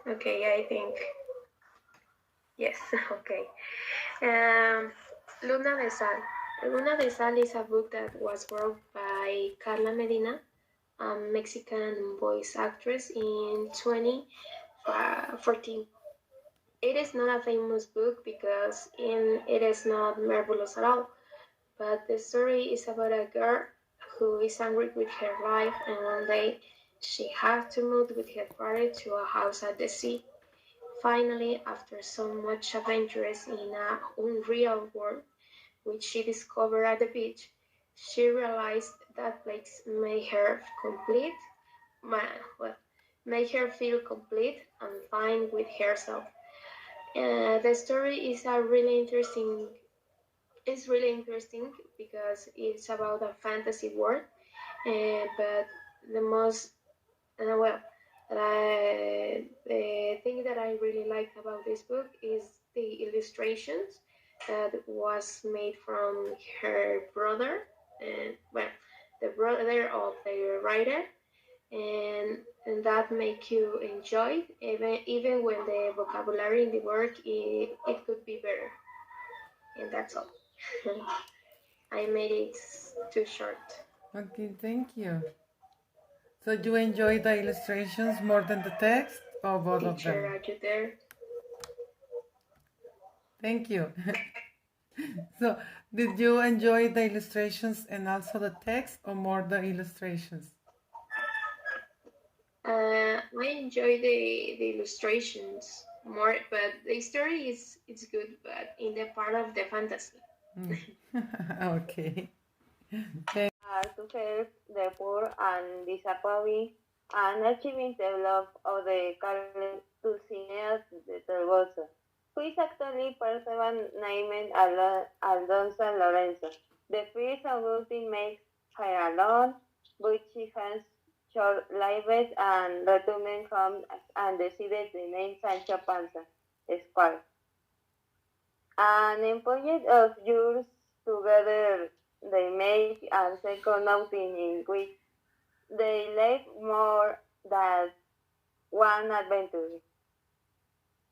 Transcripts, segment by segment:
Okay, I think yes. Okay. Um, Luna de Sal. Luna de Sal is a book that was wrote by Carla Medina, a Mexican voice actress, in 2014. It is not a famous book because it is not marvelous at all, but the story is about a girl who is angry with her life, and one day she has to move with her father to a house at the sea. Finally, after so much adventures in an unreal world, which she discovered at the beach, she realized that place made her complete, well, made her feel complete and fine with herself. The story is a really interesting. It's really interesting because it's about a fantasy world, but the most well, the thing that I really like about this book is the illustrations that was made from her brother, and well, the brother of the writer, and that make you enjoy even when the vocabulary in the work it could be better, and that's all. I made it too short. Okay, thank you. So you enjoy the illustrations more than the text, or both of Teacher, them? are you there? Thank you. So, did you enjoy the illustrations and also the text, or more the illustrations? I enjoy the illustrations more, but the story is it's good, but in the part of the fantasy. Okay. To help the poor and disabled and achieving the love of the Carlos Dulcinea de Toboso, who is actually person named Alonso Lorenzo. The first Agustin makes her alone, but she has short lives and returning home and decided to name Sancho Panza, Esquire. An employee of yours together they make a second outing in which they live more than one adventure.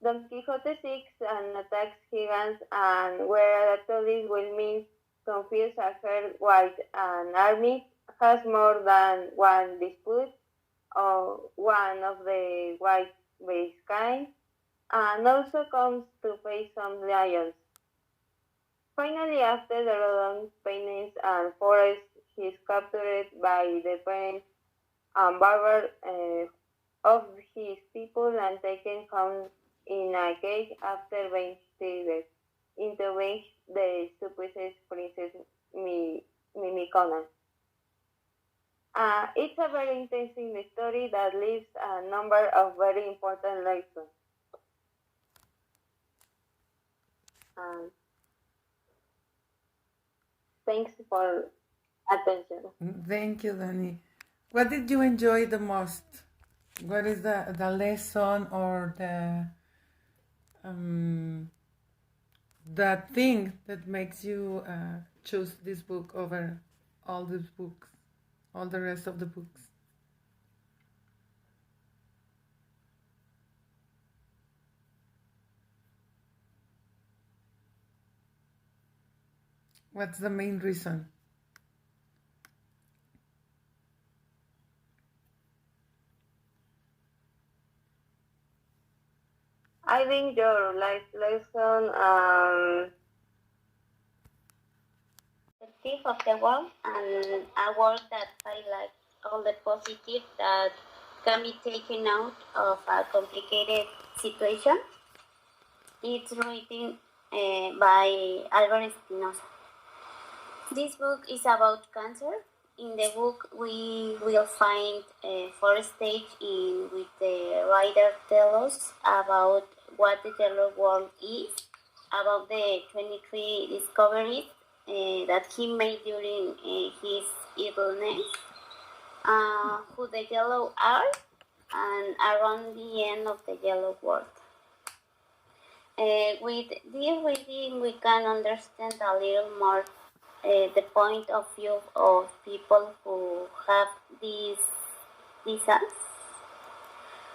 Don Quixote seeks and attacks giants, and where Atlantis will mean confuse a herd white an army has more than one dispute or one of the white base kind, and also comes to face some lions. Finally, after the long penance and forest, he is captured by the parents and barber of his people and taken home in a cage after being treated into being the supposed Princess Mimicona. It's a very interesting story that leaves a number of very important lessons. Um, Thanks for attention. Thank you, Danny. What did you enjoy the most? What is the lesson or um, the thing that makes you choose this book over all these books, all the rest of the books? What's the main reason? I think your life lesson perspective of the world and a world that highlights all the positive that can be taken out of a complicated situation. It's written by Albert Espinosa. This book is about cancer. In the book, we will find four stages in which the writer tells us about what the yellow world is, about the 23 discoveries that he made during his illness, who the yellow are, and around the end of the yellow world. With this reading, we can understand a little more the point of view of people who have this disease.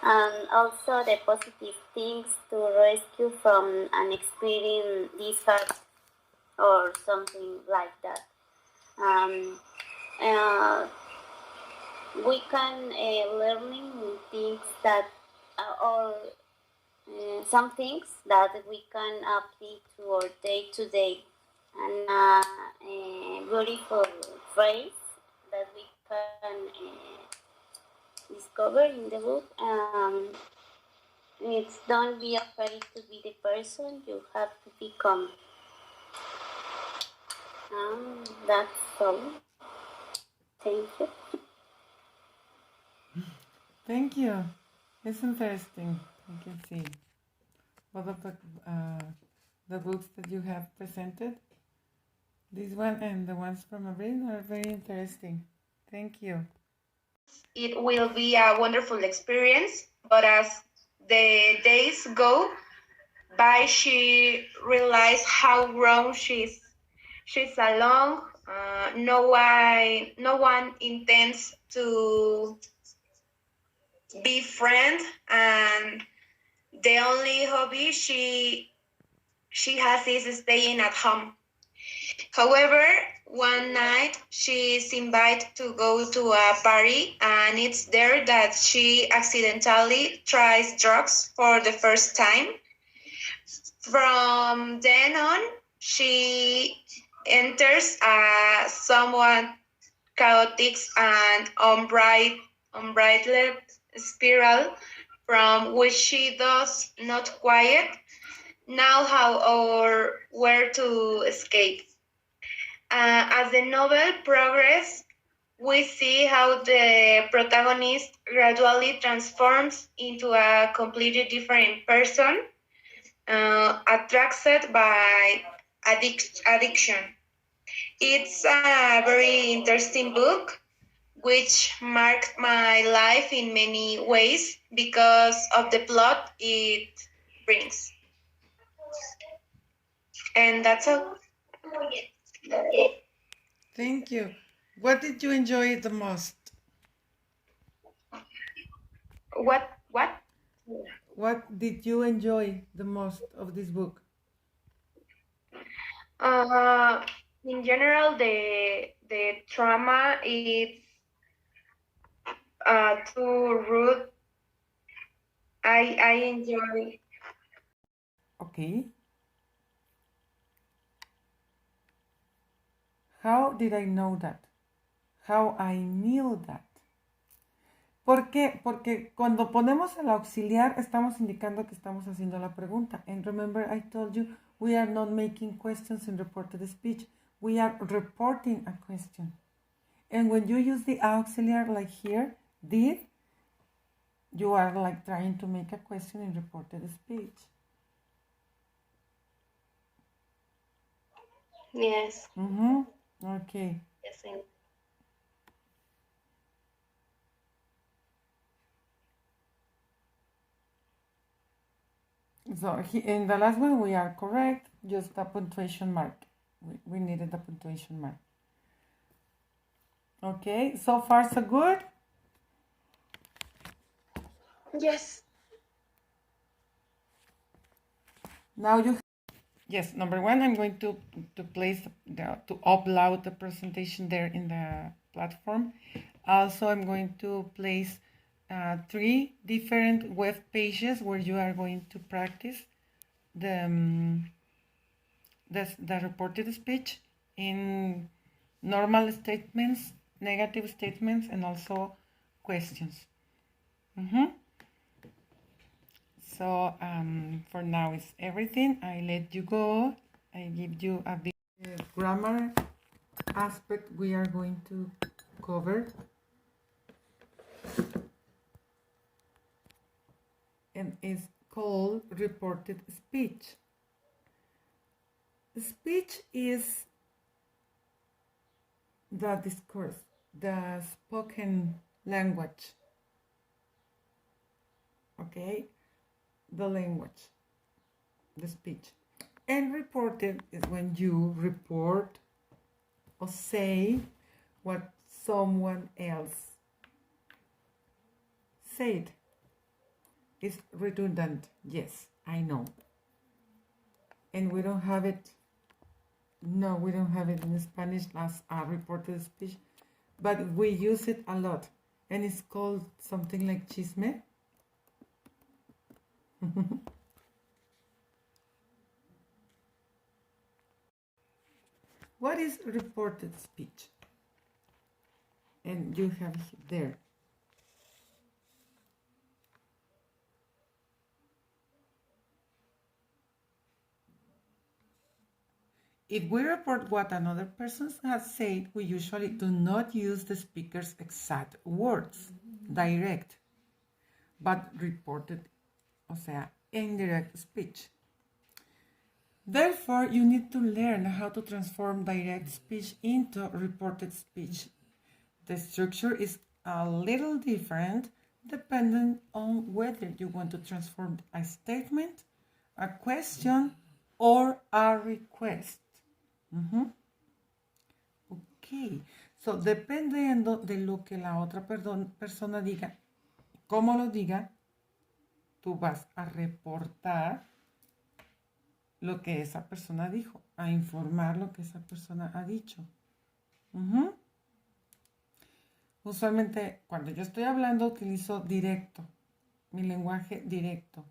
and also the positive things to rescue from an experience discard or something like that. Um, uh, we can learning things that or some things that we can apply to our day to day, and a beautiful phrase that we can discover in the book. It's don't be afraid to be the person you have to become. That's all. Thank you. Thank you. It's interesting. I can see both of the books that you have presented. This one and the ones from Avril are very interesting. Thank you. It will be a wonderful experience, but as the days go by, she realized how grown she's. She's alone. No one intends to be friend, and the only hobby she has is staying at home. However, one night she's invited to go to a party, and it's there that she accidentally tries drugs for the first time. From then on, she enters a somewhat chaotic and unbridled spiral from which she does not quite know how or where to escape. As the novel progresses, we see how the protagonist gradually transforms into a completely different person, attracted by addiction. It's a very interesting book, which marked my life in many ways because of the plot it brings. And that's all. Thank you. What did you enjoy the most? What? What did you enjoy the most of this book? In general, the trauma is too rude. I enjoy. Okay. How did I know that? How I knew that? ¿Por qué? Porque cuando ponemos el auxiliar estamos indicando que estamos haciendo la pregunta. And remember I told you we are not making questions in reported speech. We are reporting a question. And when you use the auxiliar like here, did, you are like trying to make a question in reported speech. Yes. Mm-hmm. Okay. Yes. So in the last one we are correct, just a punctuation mark. We needed a punctuation mark. Okay, so far so good? Yes. Now you, yes, number one, I'm going to place to upload the presentation there in the platform. Also, I'm going to place 3 different web pages where you are going to practice the reported speech in normal statements, negative statements, and also questions. So for now it's everything. I let you go. I give you a bit grammar aspect we are going to cover. And it's called reported speech. Speech is the discourse, the spoken language. Okay? The language, the speech. And reported is when you report or say what someone else said. It's redundant. Yes, I know. And we don't have it. No, we don't have it in Spanish as a reported speech, but we use it a lot. And it's called something like chisme. What is reported speech? And you have there. If we report what another person has said, we usually do not use the speaker's exact words, direct, but reported, o sea, indirect speech. Therefore, you need to learn how to transform direct speech into reported speech. The structure is a little different depending on whether you want to transform a statement, a question, or a request. Ok, so dependiendo de lo que la otra persona diga, cómo lo diga, tú vas a reportar lo que esa persona dijo, a informar lo que esa persona ha dicho. Usualmente cuando yo estoy hablando utilizo directo, mi lenguaje directo.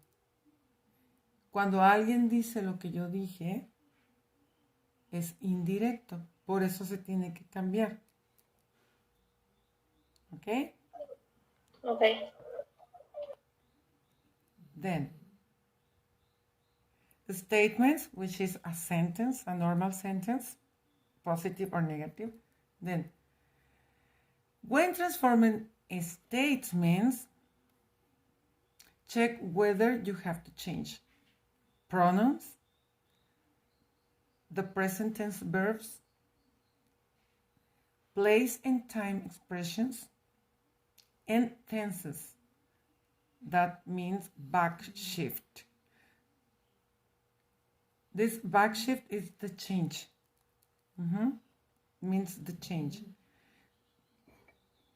Cuando alguien dice lo que yo dije, es indirecto. Por eso se tiene que cambiar. ¿Ok? Okay. Then, the statements, which is a sentence, a normal sentence, positive or negative. Then, when transforming statements, check whether you have to change pronouns, the present tense verbs, place and time expressions, and tenses. That means back shift. This back shift is the change. Means the change.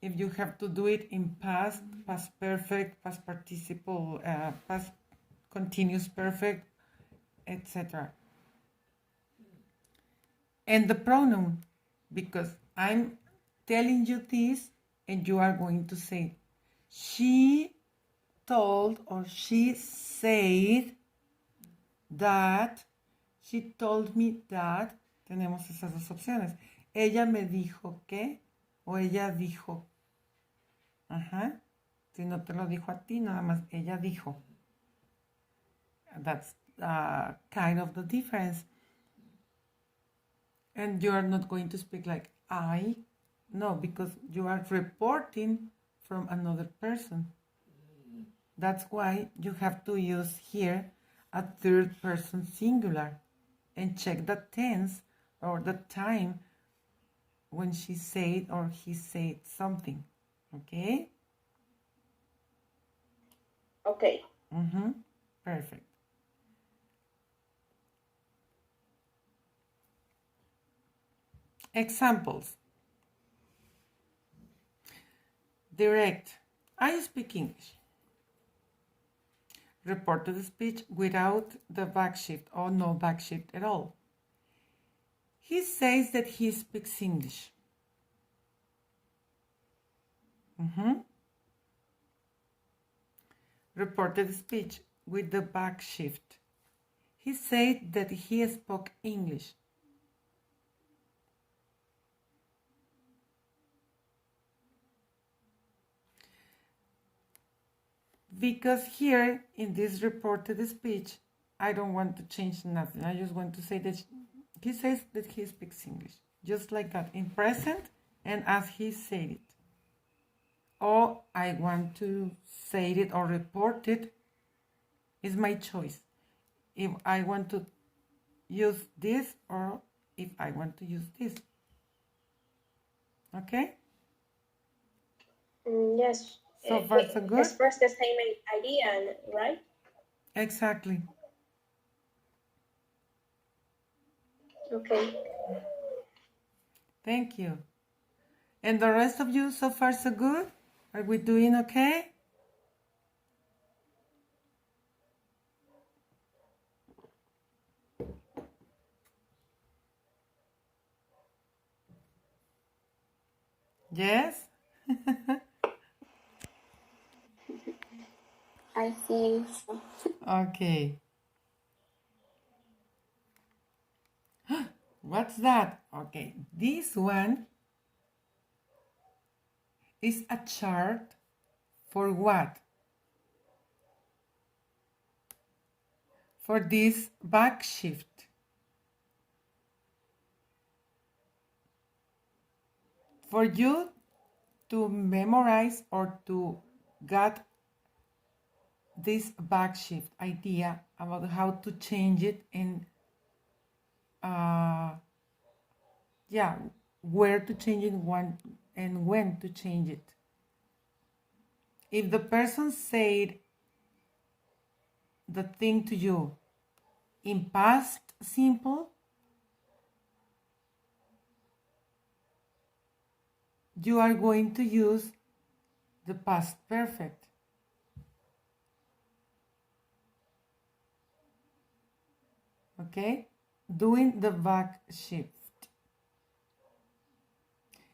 If you have to do it in past, past perfect, past participle, past continuous perfect, etc. And the pronoun, because I'm telling you this and you are going to say, she told or she said that, she told me that. Tenemos esas dos opciones. Ella me dijo que o ella dijo. Ajá. Si no te lo dijo a ti, nada más ella dijo. That's kind of the difference. And you are not going to speak like I. No, because you are reporting from another person. That's why you have to use here a third person singular and check the tense or the time when she said or he said something. Okay? Okay. Perfect. Examples. Direct. I speak English. Reported speech without the back shift or no back shift at all. He says that he speaks English. Reported speech with the back shift. He said that he spoke English. Because here in this reported speech, I don't want to change nothing. I just want to say that he says that he speaks English. Just like that, in present and as he said it. Or I want to say it or report it, is my choice. If I want to use this or if I want to use this. Okay? Yes. So far, so good? Express the same idea, right? Exactly. Okay. Thank you. And the rest of you, so far, so good? Are we doing okay? Yes? I think so. Okay. What's that? Okay, this one is a chart for what? For this back shift. For you to memorize or to get this back shift idea about how to change it and yeah, where to change it, when to change it. If the person said the thing to you in past simple, you are going to use the past perfect. Okay? Doing the back shift.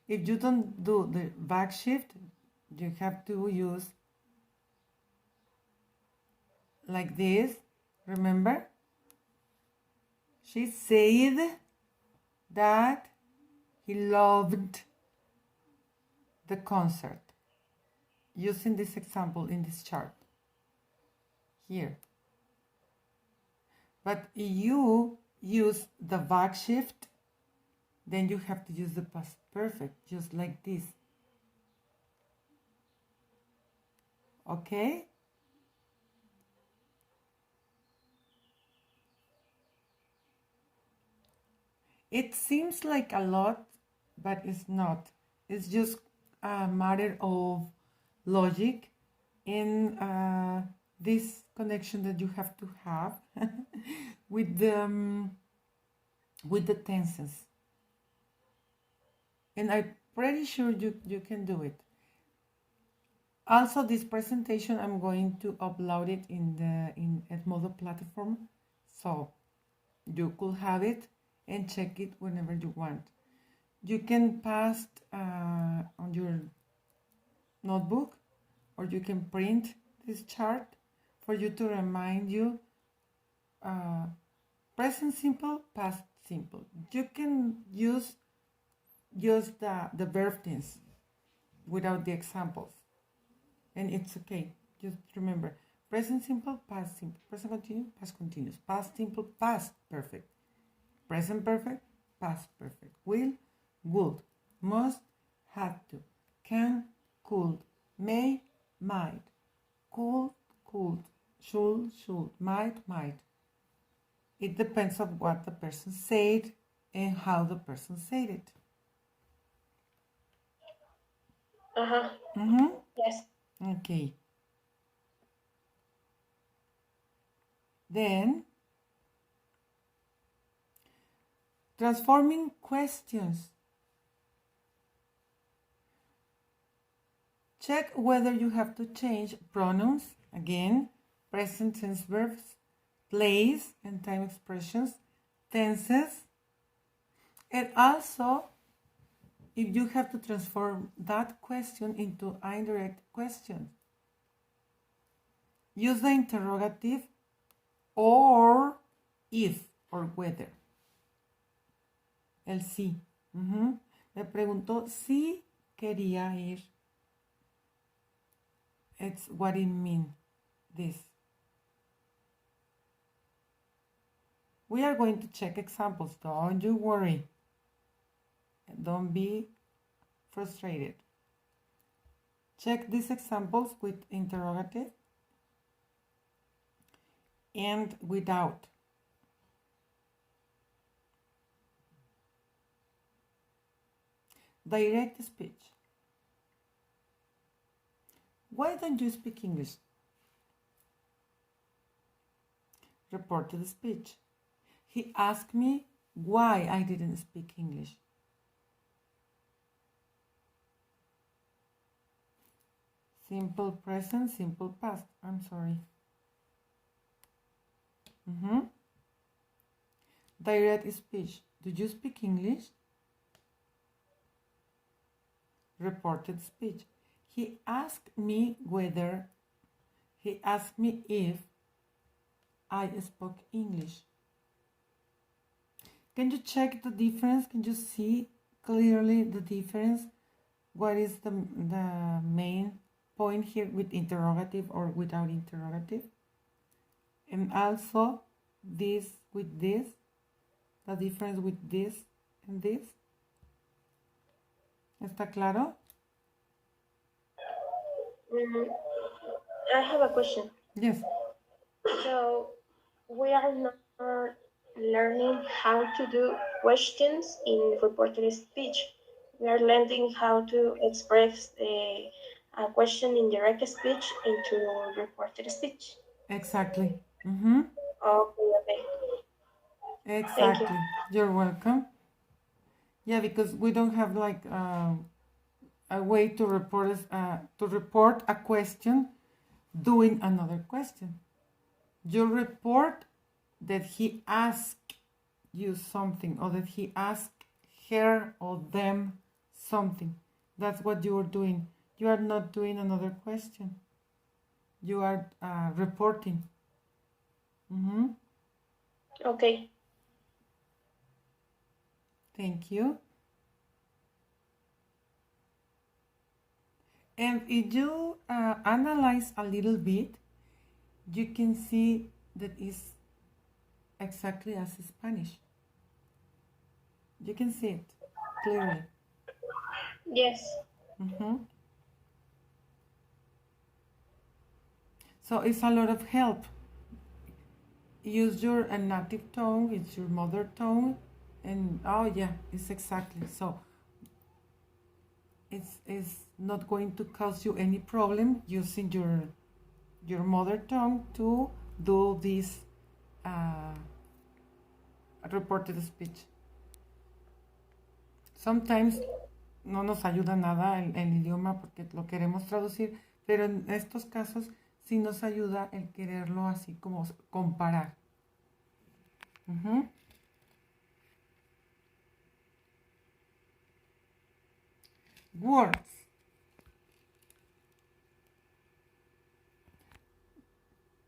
If you don't do the back shift, you have to use like this. Remember? She said that he loved the concert. Using this example in this chart here. But if you use the back shift, then you have to use the past perfect, just like this. Okay? It seems like a lot, but it's not. It's just a matter of logic in this connection that you have to have with the tenses. And I'm pretty sure you can do it. Also, this presentation, I'm going to upload it in Edmodo platform, so you could have it and check it whenever you want. You can paste on your notebook, or you can print this chart for you to remind you present simple, past simple. You can use just the verb tense without the examples, and it's okay. Just remember present simple, past simple, present continuous, past continuous, past simple, past perfect, present perfect, past perfect, will, would, must, had to, can, could, may, might, could, should, might. It depends on what the person said and how the person said it. Yes. Okay. Then, transforming questions. Check whether you have to change pronouns, again, present tense verbs, place and time expressions, tenses, and also if you have to transform that question into indirect question. Use the interrogative or if or whether. El sí. Me preguntó si quería ir. It's what it means, this. We are going to check examples. Don't you worry. Don't be frustrated. Check these examples with interrogative and without. Direct speech. Why don't you speak English? Reported speech. He asked me why I didn't speak English. Simple present, simple past. I'm sorry. Direct speech. Do you speak English? reported speech. He asked me if I spoke English. Can you check the difference? Can you see clearly the difference? What is the main point here with interrogative or without interrogative? And also this with this, the difference with this and this. ¿Está claro? I have a question. Yes. So we are not learning how to do questions in reported speech. We are learning how to express a question in direct speech into reported speech. Exactly. Mm-hmm. Okay. Exactly. Thank you. You're welcome. Yeah, because we don't have like a way to report a question doing another question. You report that he asked you something, or that he asked her or them something. That's what you are doing. You are not doing another question. You are reporting. Mm-hmm. Okay. Thank you. And if you analyze a little bit, you can see that it's exactly as Spanish. You can see it clearly. Yes. Mm-hmm. So it's a lot of help. Use your native tongue, it's your mother tongue, and oh yeah, it's exactly. So it's not going to cause you any problem using your mother tongue to do this reported speech. Sometimes no nos ayuda nada el idioma porque lo queremos traducir, pero en estos casos sí nos ayuda el quererlo así como comparar. Uh-huh. Words.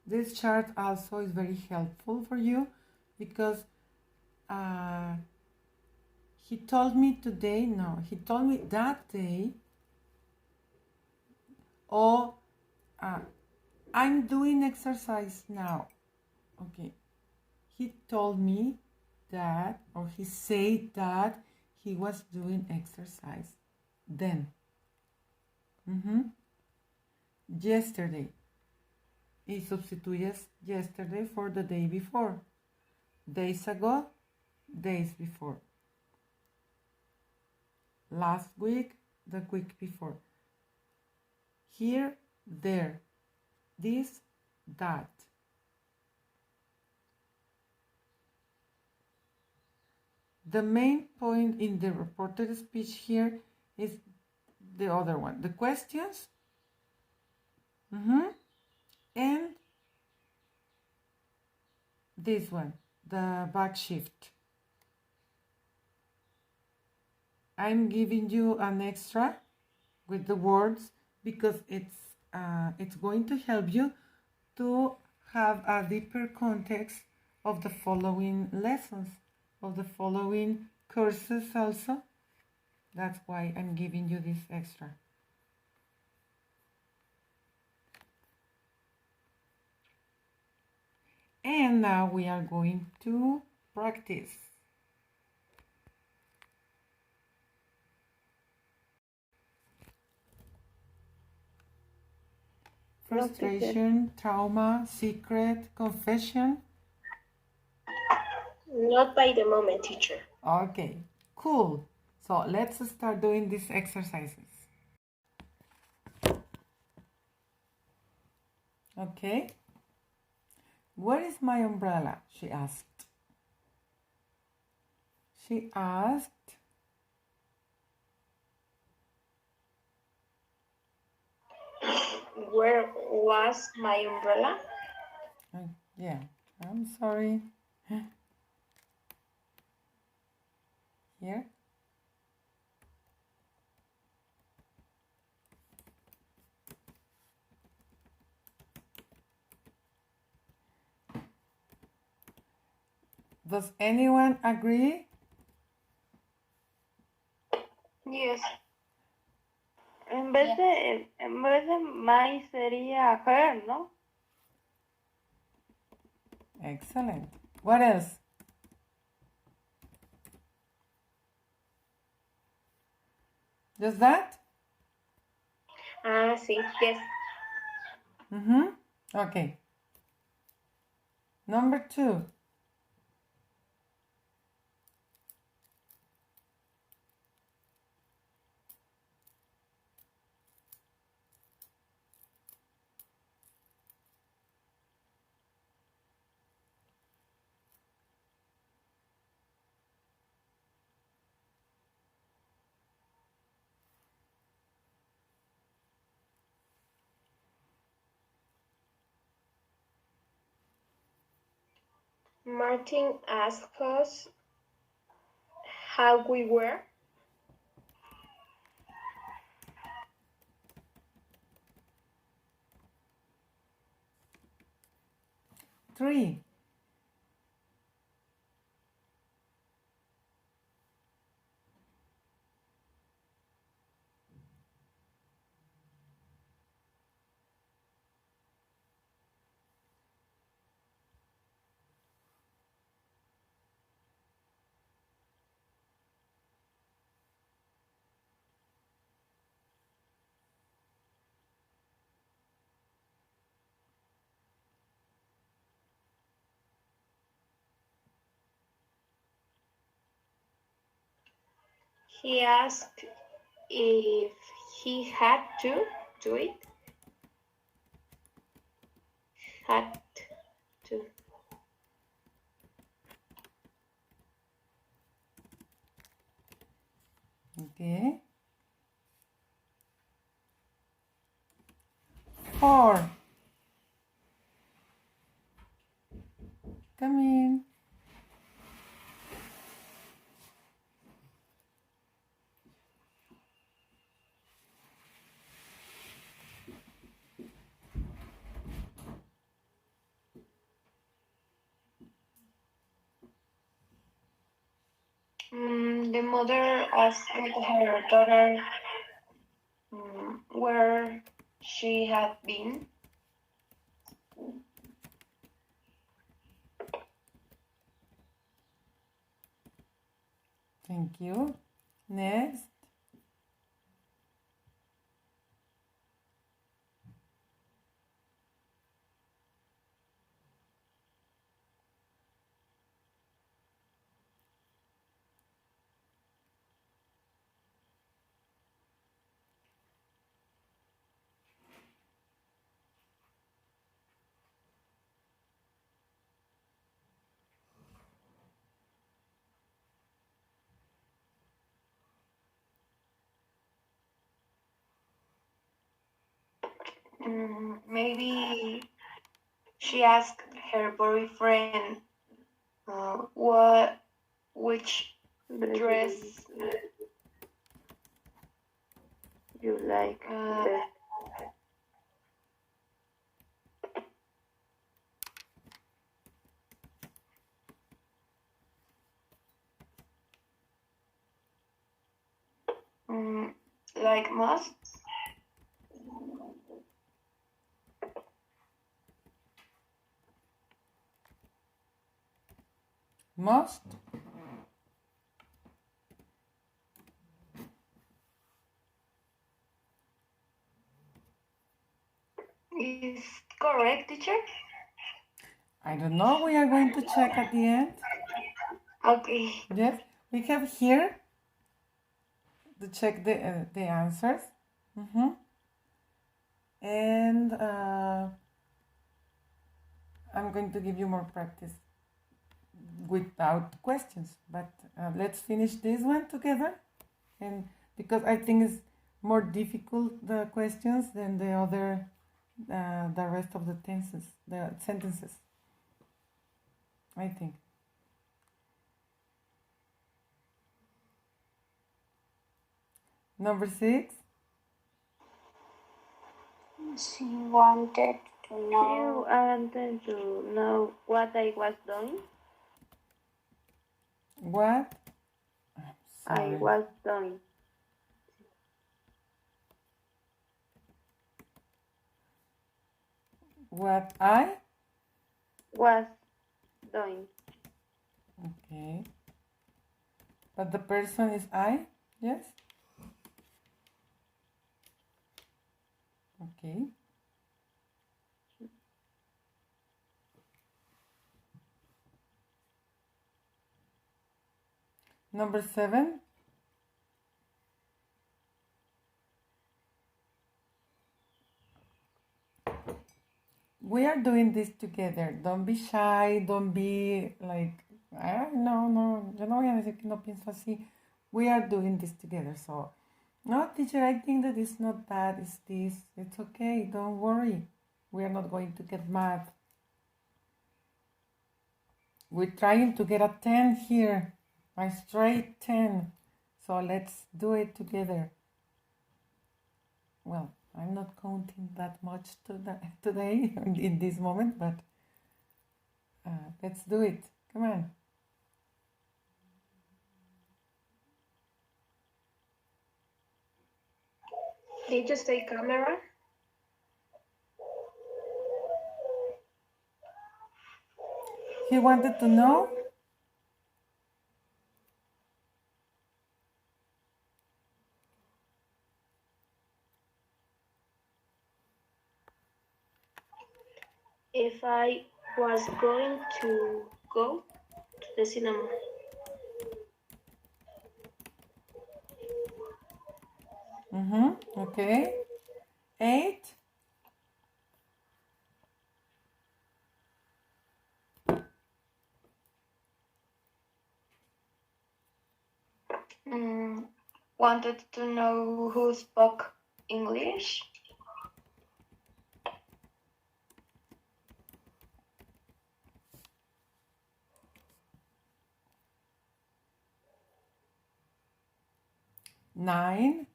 This chart also is very helpful for you because he told me today, no, he told me that day, oh, I'm doing exercise now. Okay. He told me that, or he said that he was doing exercise then. Mm-hmm. Yesterday. Y sustituyes yesterday for the day before. Days ago, days before. Last week, the week before. Here, there. This, that. The main point in the reported speech here is the other one. The questions. Mm-hmm. And this one, the back shift. I'm giving you an extra with the words because it's going to help you to have a deeper context of the following lessons, of the following courses also. That's why I'm giving you this extra. And now we are going to practice. Frustration, trauma, secret, confession. Not by the moment, teacher. Okay, cool. So let's start doing these exercises. Okay. Where is my umbrella? She asked. She asked. Where was my umbrella? Yeah, I'm sorry. Here. Does anyone agree? Yes. En vez de my sería her, ¿no? Excellent. What else? Just that? Sí, yes. Okay. Number 2. Martin asked us how we were. Three. He asked if he had to do it. Had to. Okay. 4. Come in. The mother asked her daughter where she had been. Thank you. Next. Maybe she asked her boyfriend which dress You like best. like most. Most. Is correct, teacher? I don't know. We are going to check at the end. Okay. Yes. We have here to check the answers. And I'm going to give you more practice without questions. But let's finish this one together. And because I think it's more difficult, the questions, than the other, the rest of the tenses, the sentences, I think. Number 6. She wanted to know. You wanted to know what I was doing? What? I Sorry. was doing. What I? Was doing. Okay. But the person is I? Yes? Okay. Number 7. We are doing this together. Don't be shy. Don't be like, no, yo no voy a decir que no pienso así. We are doing this together. So, no, teacher, I think that it's not that. It's this. It's okay. Don't worry. We are not going to get mad. We're trying to get a 10 here. A straight 10. So let's do it together. Well, I'm not counting that much today in this moment, but let's do it. Come on. Did you say camera? He wanted to know. If I was going to go to the cinema. Okay. 8. Wanted to know who spoke English. Nine.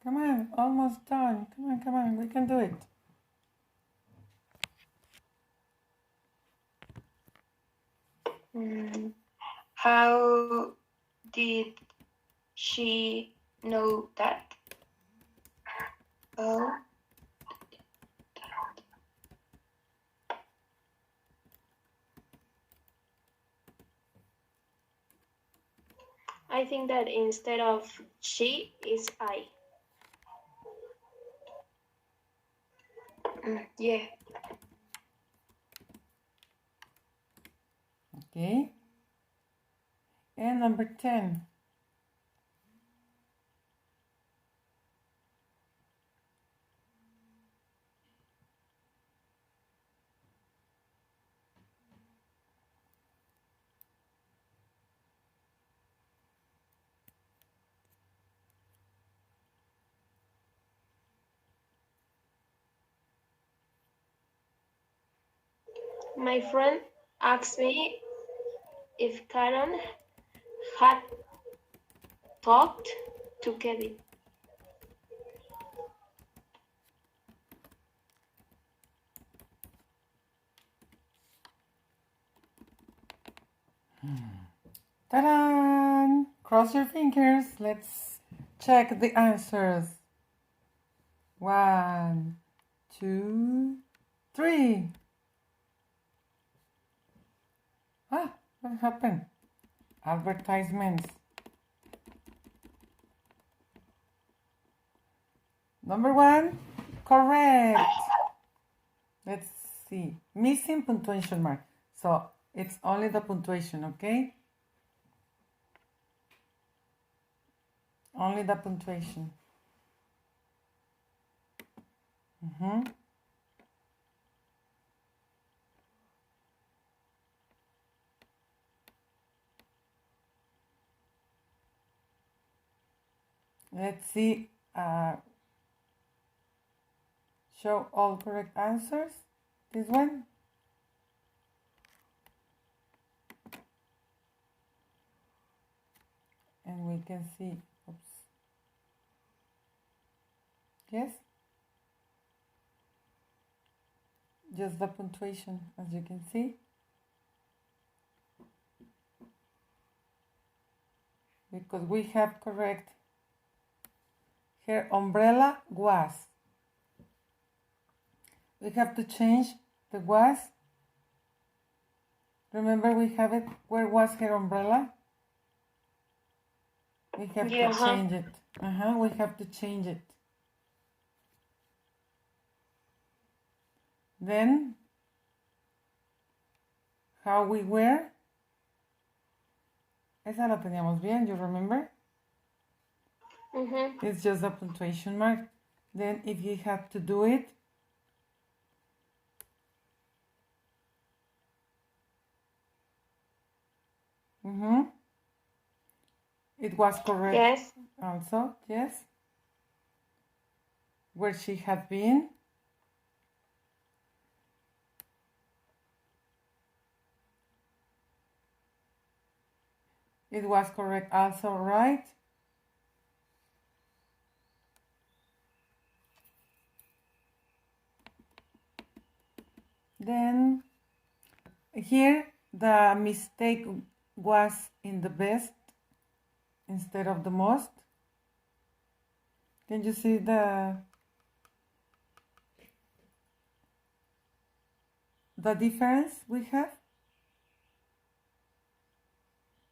Come on, almost done. Come on, we can do it. How did she know that? Oh. I think that instead of she is I. Yeah. Okay. And number 10. My friend asked me if Karen had talked to Kevin. Ta-da! Cross your fingers. Let's check the answers. 1, 2, 3. Ah, what happened? Advertisements. Number 1, correct. Let's see. Missing punctuation mark. So it's only the punctuation, okay? Only the punctuation. Let's see. Show all correct answers. This one. And we can see. Oops. Yes? Just the punctuation, as you can see. because we have correct. Her umbrella was. We have to change the was. Remember we have it. Where was her umbrella? We have to change it. We have to change it. Then, how we were. Esa la teníamos bien, you remember? It's just a punctuation mark. Then if you have to do it, it was correct. Yes. Also, yes. Where she had been. It was correct also, right? Then here the mistake was in the best instead of the most. Can you see the difference we have?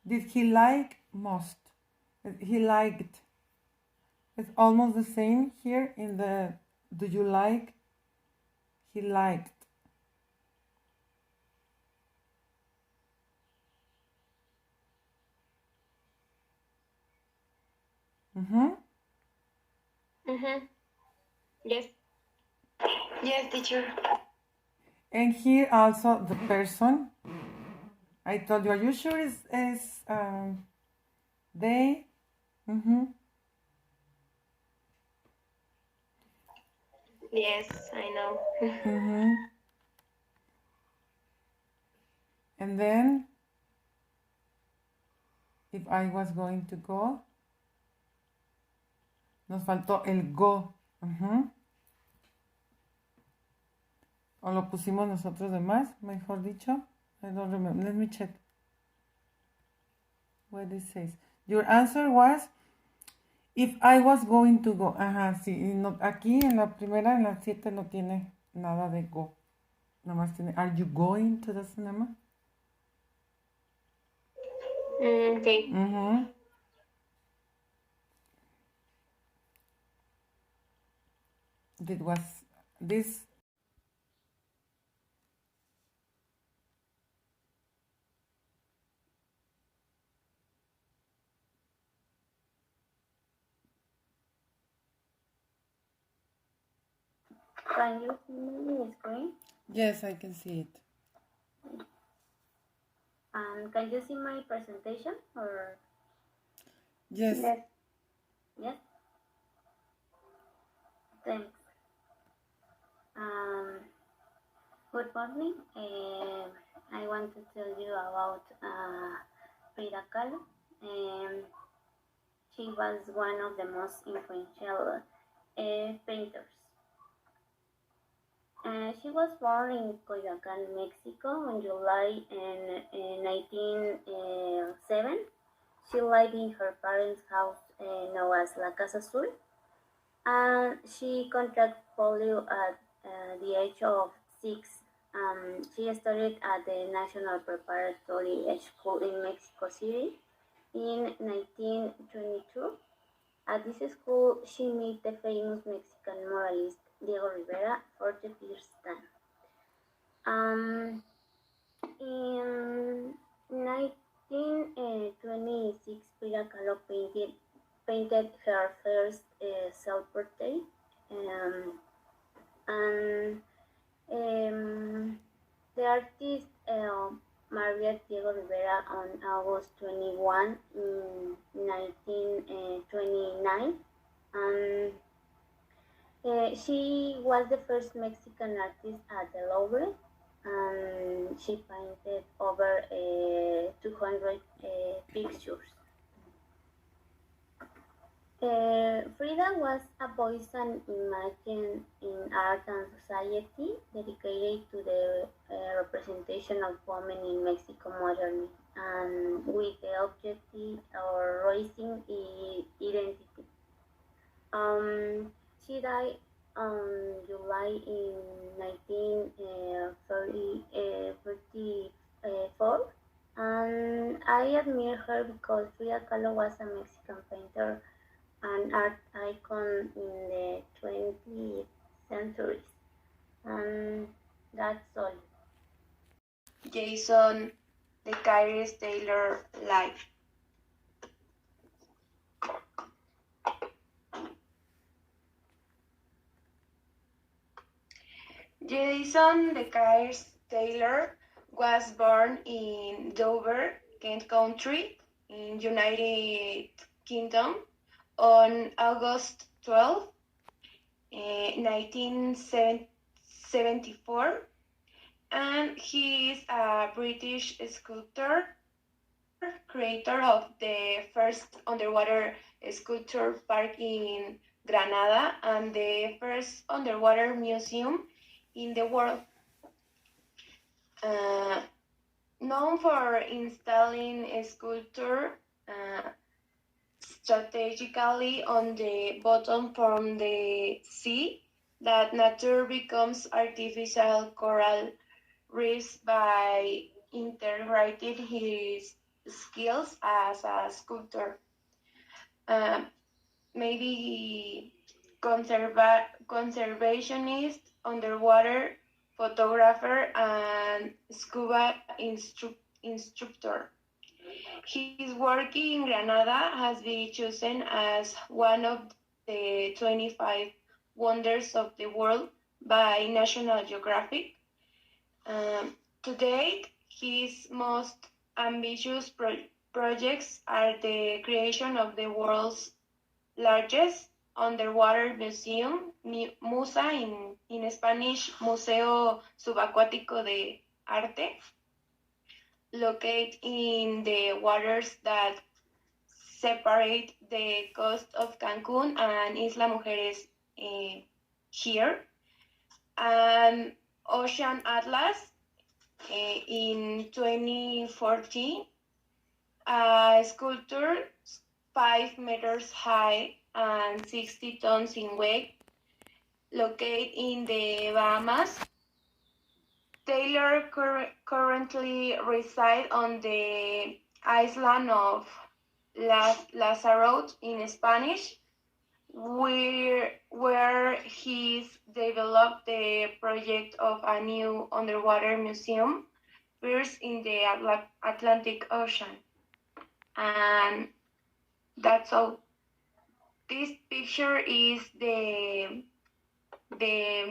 Did he like most? He liked. It's almost the same here in the do you like? He liked. Yes. Yes, teacher. And here also the person. I told you, are you sure is they? Yes, I know. And then, if I was going to go, nos faltó el go. O lo pusimos nosotros de más, mejor dicho. I don't remember. Let me check. What it says. Your answer was if I was going to go. Sí. No, aquí en la primera, en la 7 no tiene nada de go. Nada más tiene, are you going to the cinema? Okay. This Can you see my screen? Yes, I can see it. And can you see my presentation or? Yes. Yes. Thanks. Good morning. I want to tell you about Frida Kahlo. She was one of the most influential painters. She was born in Coyoacán, Mexico on July 1907. She lived in her parents' house known as La Casa Azul. And she contracted polio at the age of 6. She studied at the National Preparatory School in Mexico City in 1922. At this school, she met the famous Mexican moralist Diego Rivera for the first time. In 1926, Frida Kahlo painted her first self-portrait, the artist married Diego Rivera on August 21, 1929, and she was the first Mexican artist at the Louvre, and she painted over 200 pictures. Frida was a voice and image in art and society dedicated to the representation of women in Mexico modernly, and with the objective or raising identity. She died on July in 1934, and I admire her because Frida Kahlo was a Mexican painter and art icon in the 20th century. And that's all. Jason de Kairis Taylor Life. Jason de Kairis Taylor was born in Dover, Kent County, in United Kingdom on August 12, 1974, and he is a British sculptor, creator of the first underwater sculpture park in Granada and the first underwater museum in the world. Known for installing a sculpture strategically on the bottom from the sea, that nature becomes artificial coral reefs by integrating his skills as a sculptor. Maybe conservationist, underwater photographer, and scuba instructor. His work in Granada has been chosen as one of the 25 wonders of the world by National Geographic. To date, his most ambitious projects are the creation of the world's largest underwater museum, MUSA in Spanish, Museo Subacuático de Arte, located in the waters that separate the coast of Cancun and Isla Mujeres here, and Ocean Atlas in 2014, a sculpture 5 meters high and 60 tons in weight, located in the Bahamas. Taylor currently resides on the island of Lanzarote in Spanish, where he's developed the project of a new underwater museum, first in the Atlantic Ocean. And that's all. This picture is the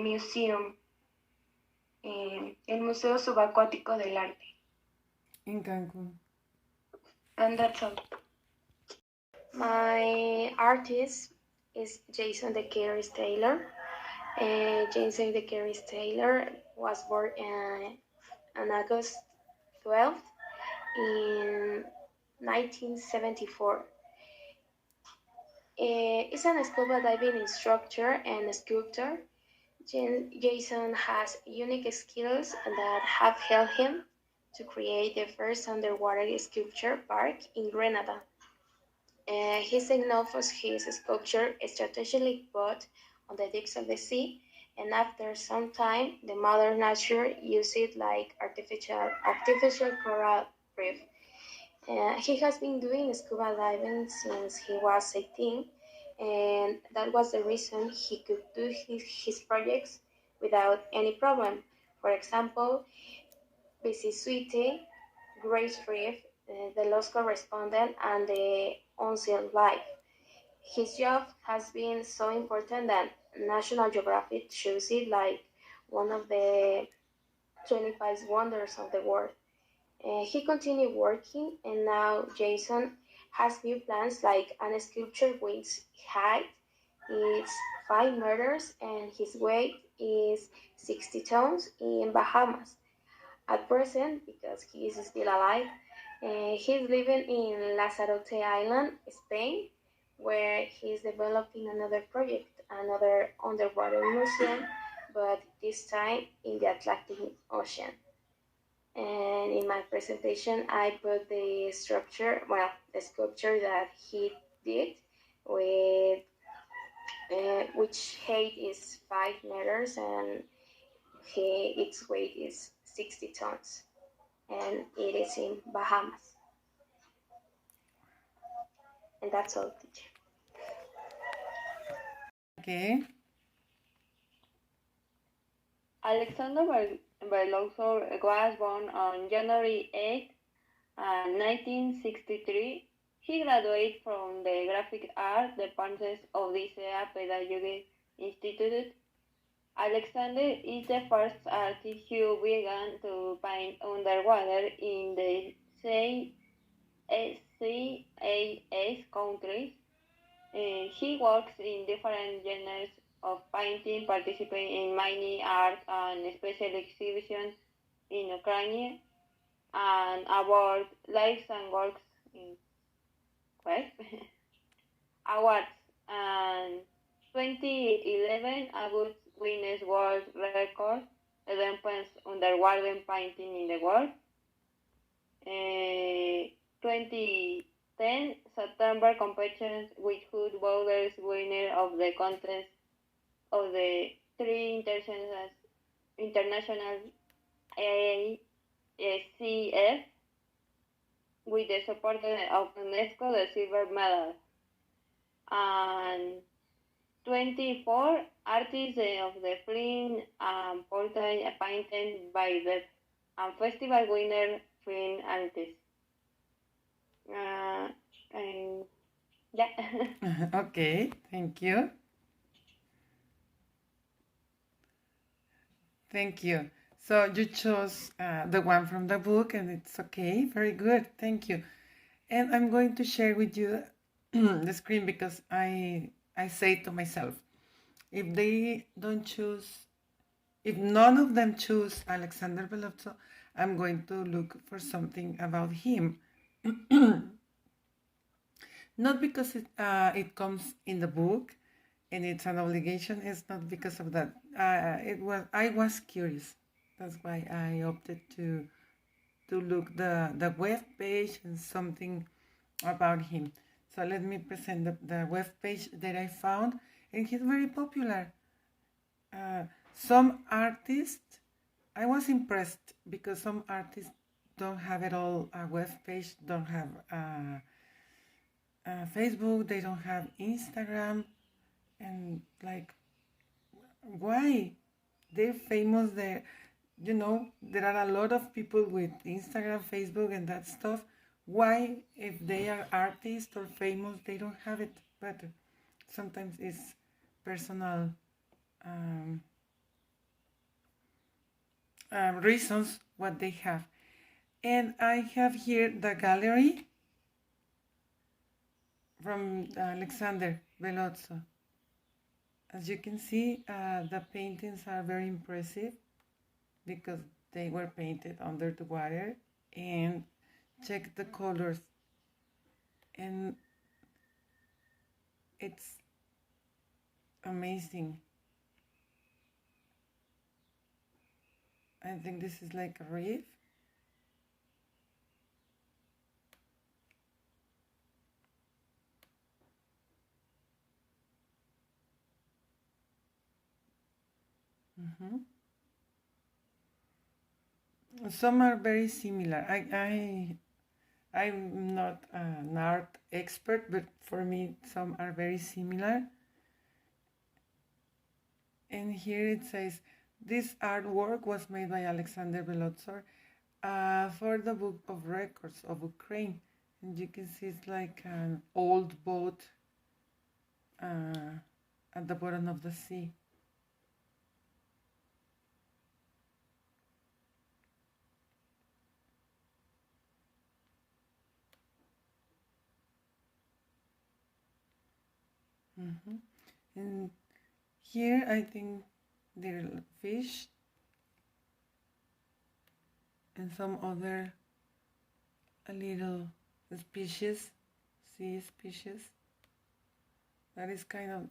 museum, el Museo Subacuático del Arte. In Cancun. And that's all. My artist is Jason de Kairis Taylor. Jason de Kairis Taylor was born on August 12th in 1974. Is a scuba diving instructor and sculptor. Jason has unique skills that have helped him to create the first underwater sculpture park in Grenada. He's known for his sculpture strategically put on the depths of the sea, and after some time, the mother nature used it like artificial coral reef. He has been doing scuba diving since he was 18, and that was the reason he could do his projects without any problem. For example, Suite, Grace Reef, the Lost Correspondent, and the Unsealed Life. His job has been so important that National Geographic chose it like one of the 25 wonders of the world. He continued working, and now Jason has new plans like an sculpture with height is 5 meters and his weight is 60 tons in Bahamas. At present, because he is still alive, he's living in Lanzarote Island, Spain, where he's developing another project, another underwater museum but this time in the Atlantic Ocean. And in my presentation, I put the sculpture that he did with which height is 5 meters and its weight is 60 tons, and it is in Bahamas. And that's all, teacher. Okay. Alexander Berlozor was born on January 8, 1963. He graduated from the Graphic Art Department of the ISEA Pedagogic Institute. Alexander is the first artist who began to paint underwater in the CAS countries. He works in different genres of painting, participating in many art and special exhibitions in Ukraine, and award lives and works in awards. And 2011, August Guinness World Record, the longest underwater painting in the world. 2010 September competition with Hood Bowlers, winner of the contest of the three international ACF with the support of UNESCO, the silver medal. And 24 artists of the film portrait painted by the festival winner film artist. And yeah. Okay, thank you. Thank you. So you chose the one from the book, and it's okay. Very good. Thank you. And I'm going to share with you the screen because I say to myself, if none of them choose Alexander Belotso, I'm going to look for something about him. Not because it comes in the book and it's an obligation. It's not because of that. I was curious. That's why I opted to look the web page and something about him. So let me present the web page that I found, and he's very popular. Some artists, I was impressed because some artists don't have it all a web page, don't have Facebook, they don't have Instagram, and like, why? They're famous. There are a lot of people with Instagram, Facebook, and that stuff. Why, if they are artists or famous, they don't have it? But sometimes it's personal reasons what they have. And I have here the gallery from Alexander Belotso. As you can see, the paintings are very impressive because they were painted under the water. And check the colors, and it's amazing. I think this is like a reef. Some are very similar. I'm not an art expert, but for me, some are very similar. And here it says, this artwork was made by Alexander Belotso for the Book of Records of Ukraine. And you can see it's like an old boat at the bottom of the sea. And here I think there are fish and some other little species, sea species. That is kind of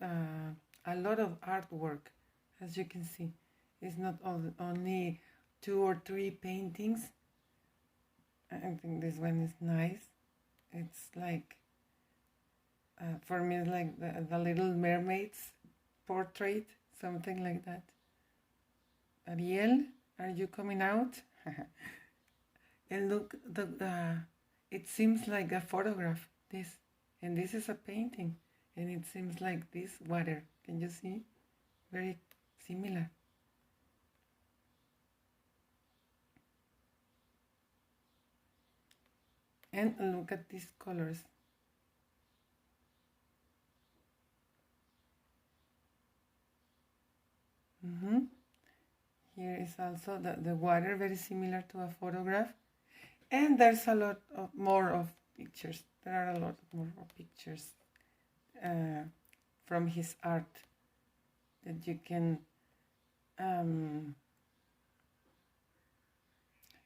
a lot of artwork, as you can see. It's not only 2 or 3 paintings. I think this one is nice. It's like, for me, it's like the Little Mermaid's portrait, something like that. Ariel, are you coming out? And look, it seems like a photograph, this. And this is a painting. And it seems like this water. Can you see? Very similar. And look at these colors. Here is also the water, very similar to a photograph. And there's a lot of more of pictures. There are a lot more of pictures from his art that you can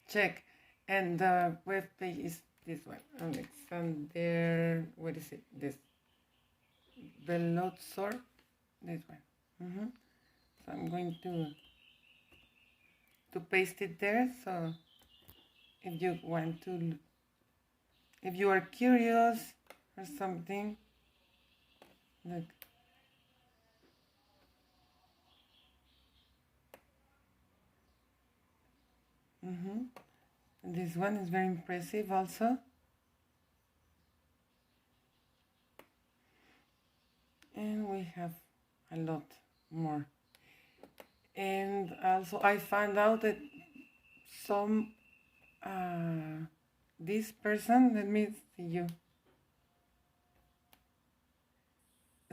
check. And the web page is this one, Alexander, what is it? This Velotsor, this one. So I'm going to paste it there. So if you want to, if you are curious or something, look. This one is very impressive also. And we have a lot more. And also I found out that some, this person, let me see you,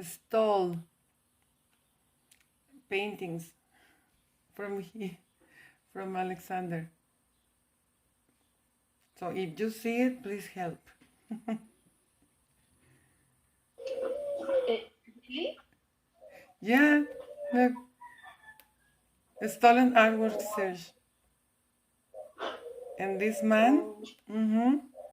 stole paintings from Alexander. So if you see it, please help. Really? Yeah, look. Stolen artwork search. And this man,